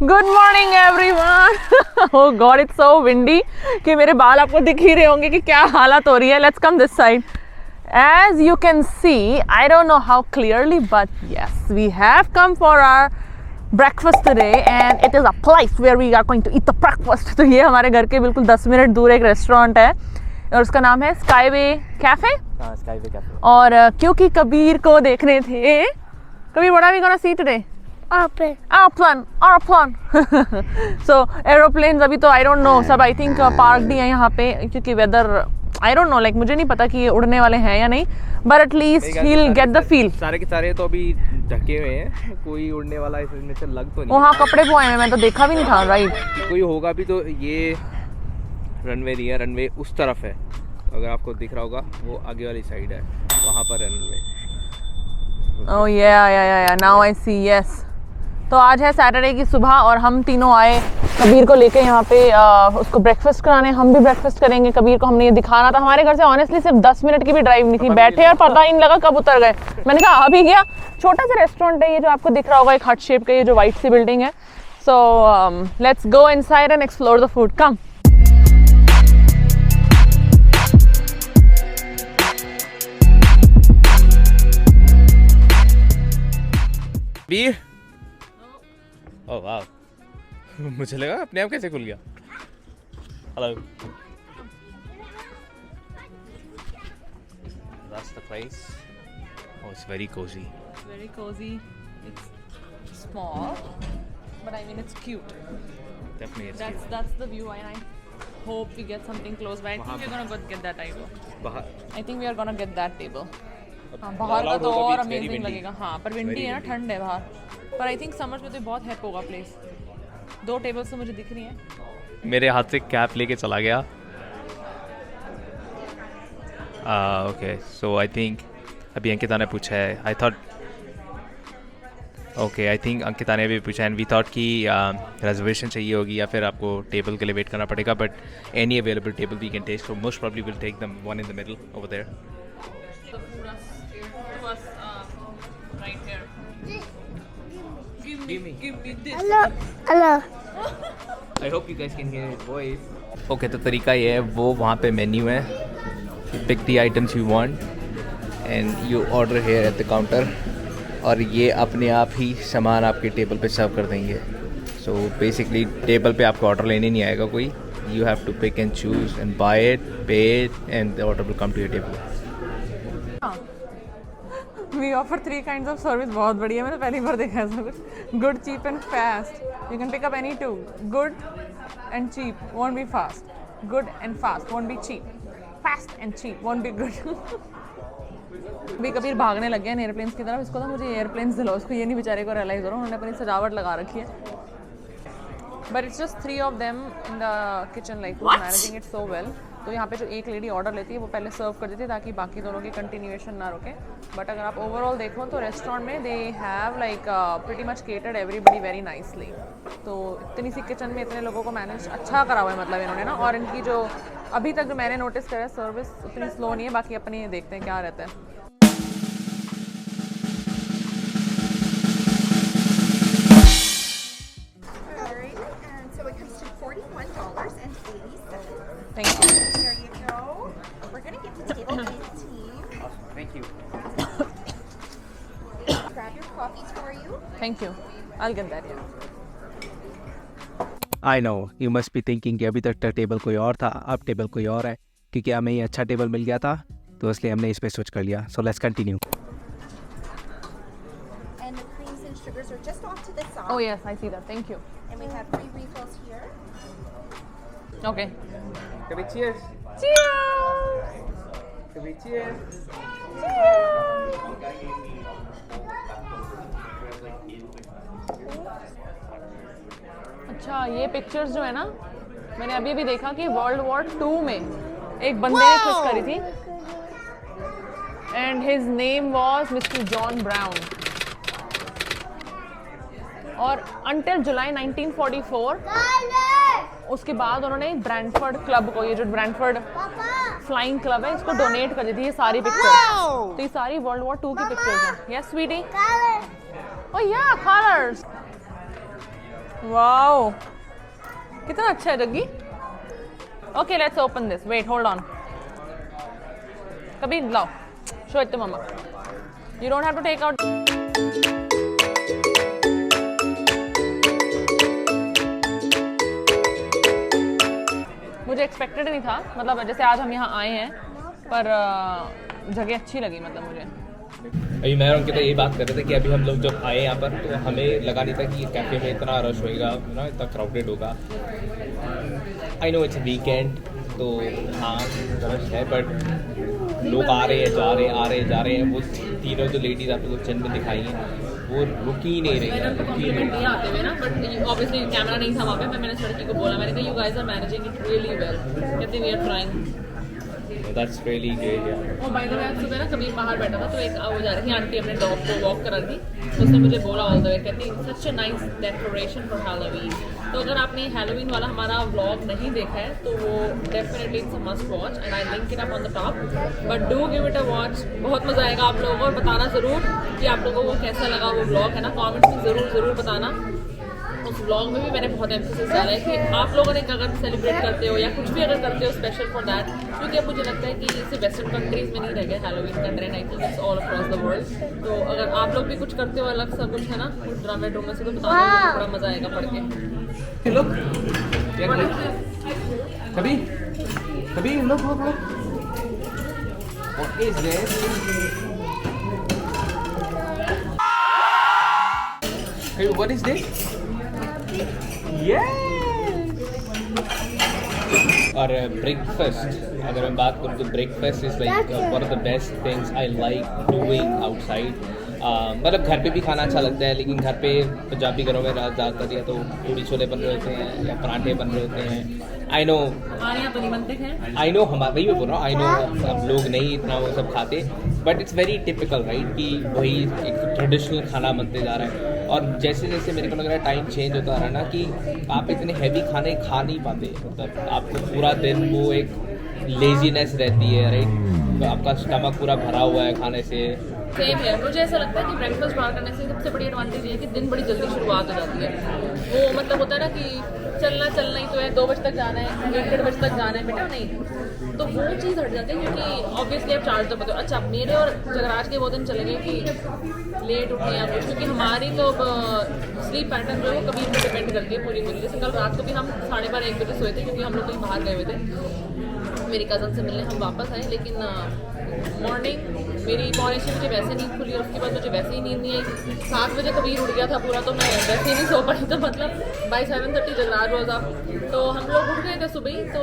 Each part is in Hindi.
Good morning everyone. Oh God it's so windy कि मेरे बाल आपको दिख ही रहे होंगे कि क्या हालत हो रही है। Let's come this side. As you can see, I don't know how clearly, but yes, we have come for our breakfast today and it is a place where we are going to eat the breakfast. तो ये हमारे घर के बिल्कुल 10 मिनट दूर एक रेस्टोरेंट है और उसका नाम है स्काईवे कैफे। Skyway cafe. और क्योंकि कबीर को देखने थे, Kabir what are we gonna see today? Airplane. So aeroplanes अभी तो I don't know, सब I think पार्कड ही है यहाँ पे क्योंकि weather I don't know, like मुझे नहीं पता कि ये उड़ने वाले हैं या नहीं, but at least he'll get the feel. सारे के सारे तो अभी ढके हुए हैं, कोई उड़ने वाला इसमें से लग तो नहीं। वहाँ कपड़े पोए हैं, मैं तो देखा भी नहीं था। राइट, कोई होगा भी तो ये रनवे नहीं है, रनवे उस तरफ है, अगर आपको दिख रहा होगा वो आगे वाली साइड है, वहाँ पर runway. Oh yeah, now I see, yes. तो आज है सैटरडे की सुबह और हम तीनों आए कबीर को लेके यहाँ पे उसको ब्रेकफास्ट कराने। हम भी ब्रेकफास्ट करेंगे। कबीर को हमने ये दिखाना था। हमारे घर से ऑनेस्टली सिर्फ 10 मिनट की भी ड्राइव नहीं थी। बैठे और पता ही नहीं लगा कब उतर गए। मैंने कहा अभी गया। छोटा सा रेस्टोरेंट है ये जो आपको दिख रहा होगा, एक हट शेप का, ये जो वाइट सी बिल्डिंग है। So let's go inside and explore the food. Come. बीर, ओह वाह, मुझे लगा अपने आप कैसे खुल गया। Hello, that's the place. Oh, it's very cozy. Very cozy. It's small, but I mean it's cute. Definitely it's cute. That's the view, and I hope we get something close by. I think we're gonna get that table. I think we are gonna get that table. हाँ, बाहर का तो और अमेजिंग लगेगा। हाँ, पर विंडी है ना, ठंड है बाहर। पर आई थिंक समर्स में तो बहुत हेल्प होगा प्लेस। 2 टेबल्स तो मुझे दिख रही हैं। मेरे हाथ से कैप लेके चला गया। ओके, सो आई थिंक अभी अंकिता ने पूछा है। आई थिंक अंकिता ने भी पूछा एंड वी थॉट कि रिजर्वेशन चाहिए होगी या फिर आपको टेबल के लिए वेट करना पड़ेगा, but any available table we can take, so most probably will take the one in the middle over there. Right here. Give me this. Hello. I hope you guys can hear his voice. Okay, तो तरीका ये है, वो वहाँ पे मेन्यू है, you pick the items you want and you order here at the counter और ये अपने आप ही सामान आपके टेबल पे सर्व कर देंगे। So basically टेबल पे आपको ऑर्डर लेने नहीं आएगा कोई, you have to pick and choose and buy it, pay it and the order will come to your table. We offer 3 kinds of service. बहुत बढ़िया, मैंने पहली बार देखा है ऐसा कुछ। Good, cheap and fast. You can pick up any 2. Good and cheap won't be fast. Good and fast won't be cheap. Fast and cheap won't be good. भी कबीर भागने लग गया एयरप्लेन्स की तरफ। इसको तो मुझे एयरप्लेन्स दिलाओ, उसको ये नहीं बेचारे को रियलाइज़ हो रहा, उन्होंने अपनी सजावट लगा रखी है। But it's just 3 of them in the kitchen, like who's managing it so well. तो यहाँ पे जो एक लेडी ऑर्डर लेती है वो पहले सर्व कर देती है ताकि बाकी दोनों की कंटिन्यूएशन ना रुके। बट अगर आप ओवरऑल देखो तो रेस्टोरेंट में they have like pretty much catered everybody very nicely. तो इतनी सी किचन में इतने लोगों को मैनेज अच्छा करा हुआ है मतलब इन्होंने ना। और इनकी जो अभी तक जो मैंने नोटिस करा सर्विस उतनी स्लो नहीं है। बाकी अपनी देखते हैं क्या रहता है। Thank you. There you go. We're going to get to table 18. Awesome, thank you. Grab your coffees for you. Thank you. I'll get that, yeah. I know, you must be thinking कि अभी तक टेबल कोई और था, अब टेबल कोई और है, क्योंकि हमें ये अच्छा टेबल मिल गया था तो इसलिए हमने इस पे स्विच कर लिया। So let's continue. And the creams and sugars are just off to the side. Oh yes, I see that. Thank you. And we have 3 refills here. Okay. Kabhi cheers. Cheers. Kabhi cheers. अच्छा, ये पिक्चर्स जो है ना, मैंने अभी भी देखा कि वर्ल्ड वॉर 2 में एक बंदे ने क्लिक करी थी and his name was mister John brown. और अंटिल जुलाई 1944 उसके बाद उन्होंने ब्रैंडफोर्ड क्लब को, ये जो ब्रैंडफोर्ड फ्लाइंग क्लब है, इसको डोनेट कर दी थी ये सारी पिक्चर्स। तो ये सारी वर्ल्ड वॉर 2 की पिक्चर्स हैं। यस स्वीटी। ओह या, कलर्स। वाओ, कितना अच्छा है Jaggi. Okay, let's open this. Wait, hold on. Kabir, lao. Show it to mama. You don't have to take out. मुझे एक्सपेक्टेड नहीं था, मतलब जैसे आज हम यहाँ आए हैं, पर जगह अच्छी लगी मतलब मुझे. अभी मैं और उनके तो यही बात कर रहे थे कि अभी हम लोग जब आए यहाँ पर तो हमें लगा नहीं था कि कैफ़े में इतना रश होएगा ना, इतना क्राउडेड होगा. आई नो इट्स वीकेंड तो हाँ रश है, बट लोग आ रहे हैं जा रहे हैं, आ रहे हैं जा रहे हैं. वो तीनों जो लेडीज़ आपको किचन में दिखाई हैं वो रुक ही नहीं रही मैंने उनको कॉम्प्लीमेंट दिया आते हुए ना, बट ऑब्वियसली कैमरा नहीं था वहाँ पे. मैंने उस लड़की को बोला, मैंने कहा you guys are managing it really well, कहते we are trying. That's really great. और बाय द वे आज सुबह ना कभी बाहर बैठा था तो एक वो जा रही थी आंटी अपने डॉग को वॉक करा रही थी, तो उसने मुझे बोला ऑल द वे, कहती such a nice decoration for Halloween. तो अगर आपने हैलोवीन वाला हमारा व्लॉग नहीं देखा है तो वो definitely it's a must watch and I link it up on the top. But do give it a watch, बहुत मज़ा आएगा आप लोगों को. और बताना ज़रूर कि आप लोगों को कैसा लगा वो व्लॉग, है ना, कमेंट्स में ज़रूर बताना. उस व्लॉग में भी मैंने बहुत एम्फेसिस डाला है कि आप लोगों ने अगर सेलिब्रेट करते हो या कुछ भी अगर करते हो स्पेशल फॉर दैट, क्योंकि अब मुझे लगता है कि इसे वेस्टर्न कंट्रीज में नहीं रह गया हैलोवीन का trend, I think it's all across the world. तो अगर आप लोग भी कुछ करते हो अलग सा कुछ, है ना, कुछ ड्रामे ड्रामे से, तो बताना, बड़ा मज़ा आएगा पढ़ के. लोग कभी कभी लोग What is this? Hey, what is this? और ब्रेकफास्ट, अगर मैं बात करूँ तो breakfast is like one of the best things I like doing outside. मतलब घर पे भी खाना अच्छा लगता है, लेकिन घर पे पंजाबी घरों में ज़्यादातर या तो पूड़ी छोले बन रहे होते हैं या पराठे बन रहे होते हैं. आई नो हमारे यहाँ तो नहीं बनते हैं. आई नो हमारे वही मैं बोल रहा हूँ. आई नो अब लोग नहीं इतना वो सब खाते, but it's very typical right कि वही एक ट्रेडिशनल खाना बनते जा रहा है. और जैसे जैसे मेरे को लग रहा है टाइम चेंज होता रहा ना कि आप इतने हैवी खाने खा नहीं पाते, मतलब आपको पूरा दिन वो एक लेजीनेस रहती है राइट. तो आपका स्टमक पूरा भरा हुआ है खाने से. सेम है, मुझे ऐसा लगता है कि ब्रेकफास्ट बाहर करने से सबसे बड़ी एडवांटेज ये है कि दिन बड़ी जल्दी शुरुआत हो जाती है. वो मतलब होता है ना कि चलना ही तो है, 2 बजे तक जाना है, 1-1:30 बजे तक जाना है, बेटा नहीं, तो वो चीज़ हट जाती है. क्योंकि ऑब्वियसली आप 4 बजे. अच्छा मेरे और जगराज के वो दिन चले गए कि लेट उठे या कुछ, क्योंकि हमारी तो स्लीप पैटर्न जो है वो कभी भी डिपेंड करती है पूरी. जैसे कल रात को भी हम 12:30-1 बजे सोए थे, क्योंकि हम लोग कहीं बाहर गए हुए थे मेरी कज़न से मिलने. हम वापस आए, लेकिन मॉर्निंग मेरी 6:45 बजे वैसे नींद खुली और उसके बाद मुझे वैसे ही नींद नहीं आई. 7 बजे कबीर उठ गया था पूरा, तो मैं वैसे ही नहीं सो पाई. तो मतलब बाय 7:30 जगराज रोज आप, तो हम लोग उठ गए थे सुबह ही. तो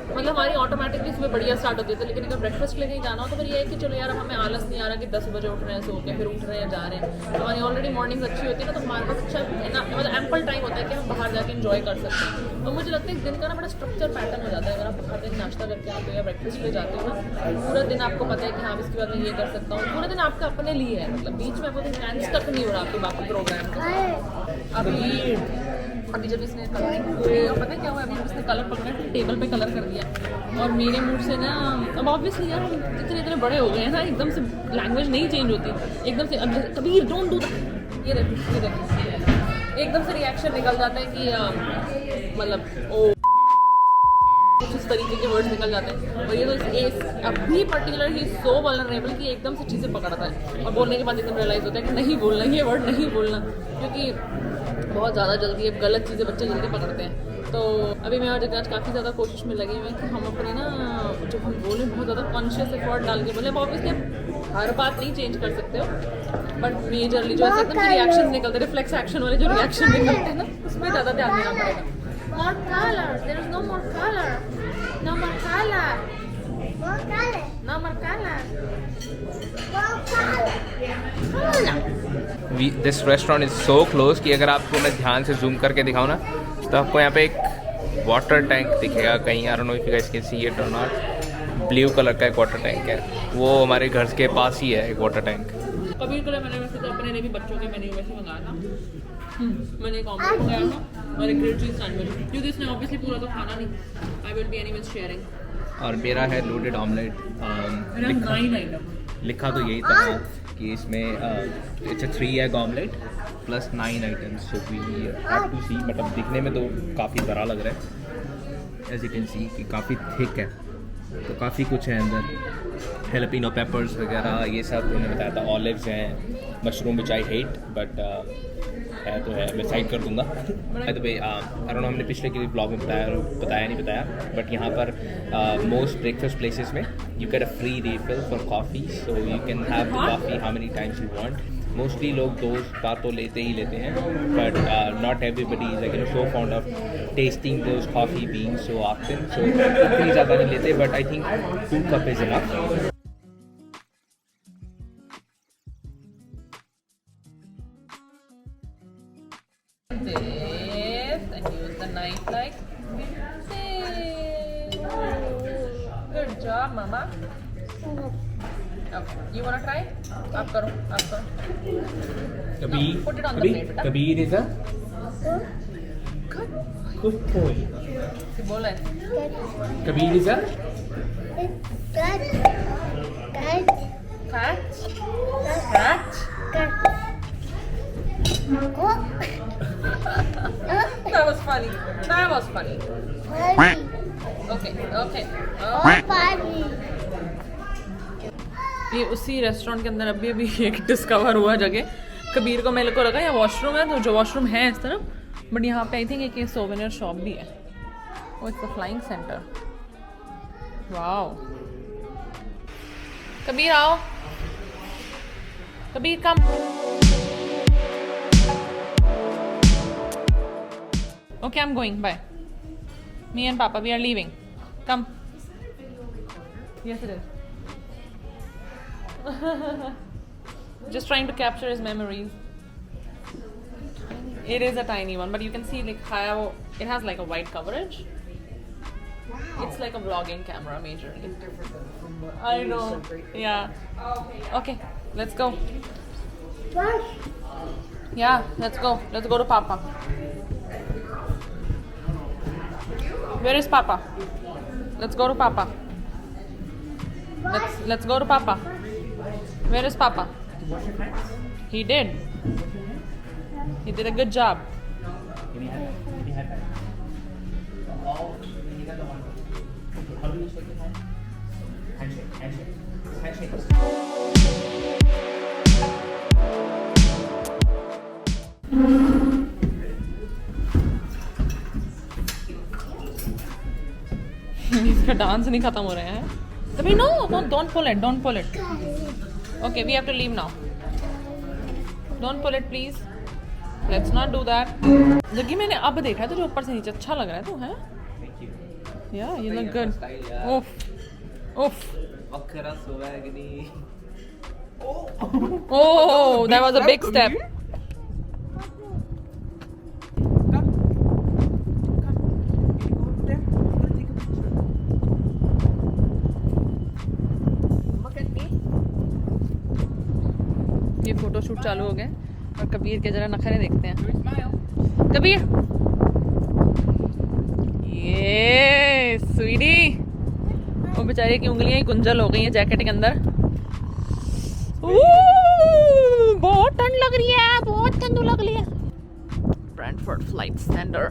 मतलब हमारी ऑटोमेटिकली सुबह बढ़िया स्टार्ट होती थी. लेकिन अगर ब्रेकफास्ट के लिए कहीं जाना हो तो फिर ये है कि चलो यार हमें आलस नहीं आ रहा कि 10 बजे उठ रहे हैं, सो के फिर उठ रहे हैं जा रहे हैं. तो हमारी ऑलरेडी मॉर्निंग अच्छी होती है ना, तो हमारे पास अच्छा ना, मतलब एम्पल टाइम होता है कि हम बाहर जाके एंजॉय कर सकते हैं. तो मुझे लगता है दिन का ना बड़ा स्ट्रक्चर पैटर्न हो जाता है. अगर आप हर दिन नाश्ता करके आते हो या ब्रेकफास्ट पे जाते हो ना, पूरा दिन आपको पता है कि हाँ इसके बाद मैं ये कर सकता हूँ. पूरा दिन आपका अपने लिए है, मतलब बीच में आपको लंच तक नहीं हो रहा आपके बाकी प्रोग्राम का. अभी जब इसने कलरिंग पता है क्या हुआ, अभी इसने कलर पकड़ा टेबल पे कलर कर दिया. और मेरे मूड से ना, अब ऑब्वियसली यार इतने बड़े हो गए हैं ना, एकदम से लैंग्वेज नहीं चेंज होती एकदम से. अब कबीर डोंट डू दैट, ये देखो एकदम से रिएक्शन निकल जाता है कि मतलब ओ कुछ इस तरीके के वर्ड्स निकल जाते हैं. और ये तो अभी पर्टिकुलर ही सो वल्नरेबल कि एकदम से चीज़ें पकड़ता है, और बोलने के बाद एकदम रियलाइज़ होता है कि नहीं बोलना, ये वर्ड नहीं बोलना, क्योंकि बहुत ज़्यादा जल्दी अब गलत चीज़ें बच्चे जल्दी पकड़ते हैं. तो अभी मैं और जगराज काफ़ी ज़्यादा कोशिश में लगे हुए हैं कि हम अपने ना जब हम बोले बहुत ज़्यादा कॉन्शियस एफर्ट डाल के बोले. अब ऑब्वियसली हर बात नहीं चेंज कर सकते हो, बट मेजरली जो है एकदम से रिएक्शन निकलते, रिफ्लेक्स एक्शन वाले जो रिएक्शन निकलते हैं ना, उसमें ज़्यादा ध्यान देना पड़ेगा. More color. There's no more color. No more color. More color. No more color. More color. This restaurant is so close कि अगर आपको मैं ध्यान से जूम करके दिखाऊँ ना तो आपको यहाँ पे एक वाटर टैंक दिखेगा कहीं. I don't know if you guys can see it और नॉट. ब्लू कलर का एक वाटर टैंक है, वो हमारे घर के पास ही है एक वाटर टैंक. कभी कभी मैंने वैसे तो अपने लिए भी बच्चों के मेन्यू में से मंगाया था. मैंने एक ऑमलेट मंगाया था और एक ग्रिल्ड चीज़ सैंडविच, क्योंकि इसने ऑब्वियसली पूरा तो खाना नहीं. I will be anyways sharing. और मेरा है लोडेड ऑमलेट. मेरा 9 आइटम लिखा तो यही था कि इसमें it's a 3 egg omelette plus 9 items, so we have to see. मतलब दिखने में तो काफ़ी बड़ा लग रहा है, एज यू कैन सी कि काफ़ी थिक है, तो काफ़ी कुछ है अंदर। हेलपिनो पेपर्स वगैरह ये सब उन्होंने बताया था, ऑलिव्स हैं, mushroom which I hate but है तो है, मैं साइड कर दूंगा। Bye the way I don't know हमने पिछले के ब्लॉग में बताया नहीं बताया, बट यहाँ पर मोस्ट ब्रेकफास्ट प्लेसेस में you get a free refill for coffee, so you can have the coffee how many times you want. Mostly लोग 2 बार तो लेते ही लेते हैं, but not everybody is like so fond of testing those coffee beans so often, so इतनी ज़्यादा नहीं लेते, but I think 2 cup is enough. This and use the knife like this. Good job, Mama. Okay, you wanna try? आप करो, आप करो. Kabir, No, put it on the plate, beta. Kabir is a good boy. बोला है. Kabir is a Catch. That was funny. That was funny. Okay, okay. ये उसी रेस्टोरेंट के अंदर अभी अभी एक डिस्कवर हुआ जगह। कबीर को मेरे को लगा या वॉशरूम है, तो जो वॉशरूम है इस तरफ, बट यहाँ पे आई थिंक एक सोवेनियर शॉप भी है। Oh it's the flying centre. Wow, Kabir आओ, कबीर कम। Okay, I'm going. Bye. Me and Papa, we are leaving. Come. Yes, it is. Just trying to capture his memories. It is a tiny one, but you can see like how it has like a wide coverage. It's like a vlogging camera, majorly. I know. Yeah. Okay, let's go. Yeah, let's go. Let's go to Papa. Where is Papa? Let's go to Papa. Let's go to Papa. Where is Papa? He did. He did a good job. इसका डांस नहीं खत्म हो रहा है तभी। No, don't pull it, don't pull it. Okay, we have to leave now. Don't pull it, please. Let's not do that. जबकि मैंने अब देखा है तो जो ऊपर से नीचे अच्छा लग रहा है तो है। Yeah, you look good. Oof, oof. Oh, that was a big step. ये फोटो शूट चालू हो गए और कबीर के जरा नखरे देखते हैं। कबीर, ये स्वीटी, वो बेचारे की उंगलियां ही कुंजल हो गई हैं जैकेट के अंदर। बहुत ठंड लग रही है, बहुत ठंड लग रही है। Brantford flight centre,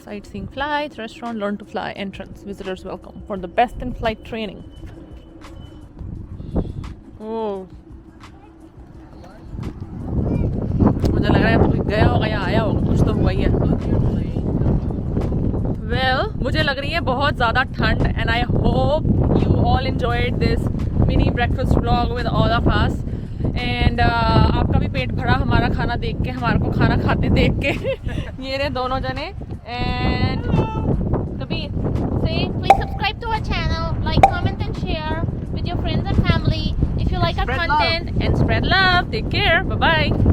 sightseeing flights, restaurant, learn to fly, entrance, visitors welcome for the best in flight training. Oh, मुझे लग रहा है तो गया होगा या आया होगा, कुछ तो हुआ ही है। Well, मुझे लग रही है बहुत ज़्यादा ठंड, and I hope you all enjoyed this mini breakfast vlog with all of us. And आपका भी पेट भरा हमारा खाना देख के, हमारे को खाना खाते देख के। ये रहे दोनों जने। And Kabir, Say, please subscribe to our channel, like, comment and share with your friends and family if you like our content. and spread love. Take care. Bye bye.